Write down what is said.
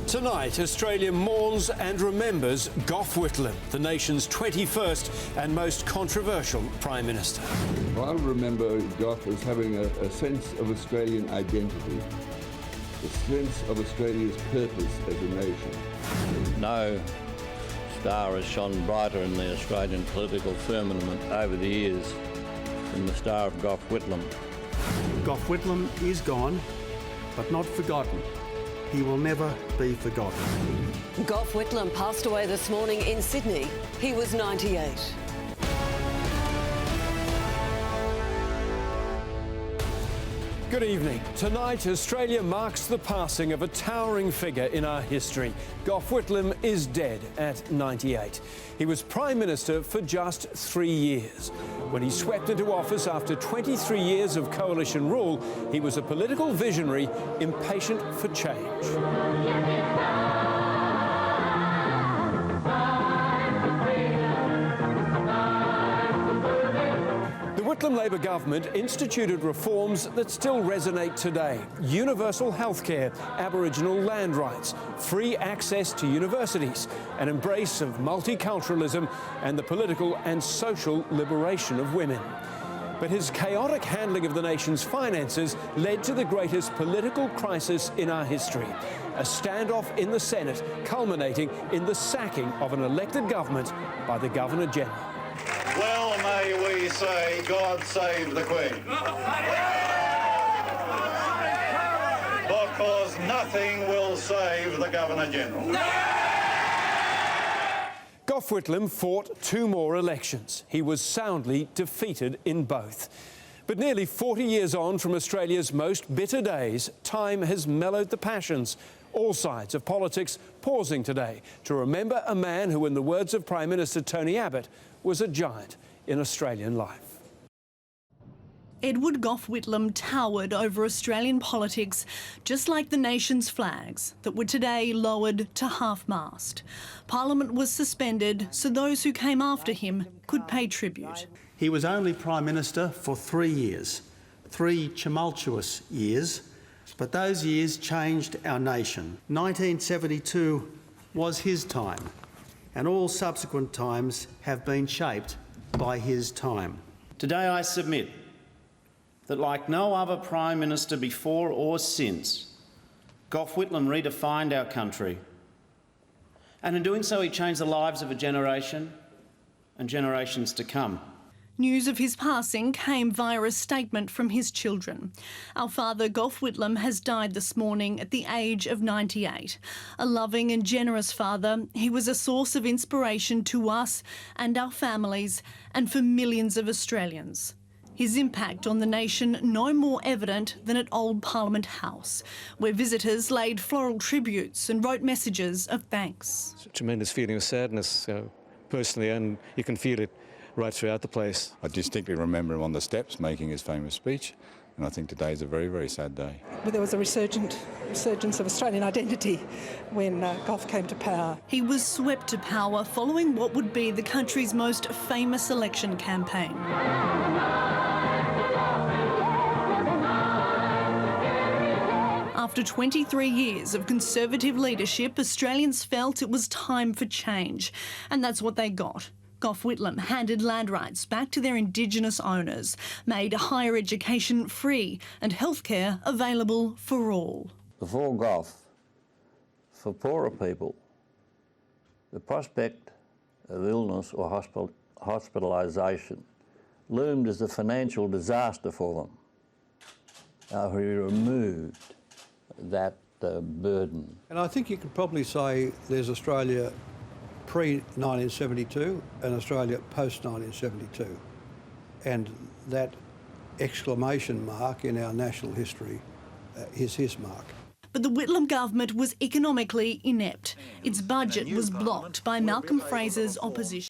Tonight, Australia mourns and remembers Gough Whitlam, the nation's 21st and most controversial Prime Minister. I remember Gough as having a sense of Australian identity, a sense of Australia's purpose as a nation. No star has shone brighter in the Australian political firmament over the years than the star of Gough Whitlam. Gough Whitlam is gone, but not forgotten. He will never be forgotten. Gough Whitlam passed away this morning in Sydney. He was 98. Good evening. Tonight, Australia marks the passing of a towering figure in our history. Gough Whitlam is dead at 98. He was Prime Minister for just 3 years. When he swept into office after 23 years of coalition rule, he was a political visionary, impatient for change. The Whitlam Labor government instituted reforms that still resonate today. Universal healthcare, Aboriginal land rights, free access to universities, an embrace of multiculturalism and the political and social liberation of women. But his chaotic handling of the nation's finances led to the greatest political crisis in our history, a standoff in the Senate culminating in the sacking of an elected government by the Governor-General. Well, may we say, God save the Queen. Because nothing will save the Governor-General. Gough Whitlam fought 2 more elections. He was soundly defeated in both. But nearly 40 years on from Australia's most bitter days, time has mellowed the passions. All sides of politics pausing today to remember a man who, in the words of Prime Minister Tony Abbott, was a giant in Australian life. Edward Gough Whitlam towered over Australian politics, just like the nation's flags that were today lowered to half-mast. Parliament was suspended so those who came after him could pay tribute. He was only Prime Minister for 3 years, 3 tumultuous years, but those years changed our nation. 1972 was his time, and all subsequent times have been shaped by his time. Today I submit that, like no other Prime Minister before or since, Gough Whitlam redefined our country. And in doing so, he changed the lives of a generation and generations to come. News of his passing came via a statement from his children. Our father, Gough Whitlam, has died this morning at the age of 98. A loving and generous father, he was a source of inspiration to us and our families and for millions of Australians. His impact on the nation no more evident than at Old Parliament House, where visitors laid floral tributes and wrote messages of thanks. It's a tremendous feeling of sadness, personally, and you can feel it right throughout the place. I distinctly remember him on the steps making his famous speech, and I think today is a very, very sad day. But there was a resurgence of Australian identity when Gough came to power. He was swept to power following what would be the country's most famous election campaign. After 23 years of Conservative leadership, Australians felt it was time for change, and that's what they got. Gough Whitlam handed land rights back to their Indigenous owners, made higher education free and healthcare available for all. Before Gough, for poorer people, the prospect of illness or hospitalisation loomed as a financial disaster for them. He removed that burden. And I think you could probably say there's Australia pre-1972 and Australia post-1972. And that exclamation mark in our national history is his mark. But the Whitlam government was economically inept. Its budget was blocked by Malcolm Fraser's opposition.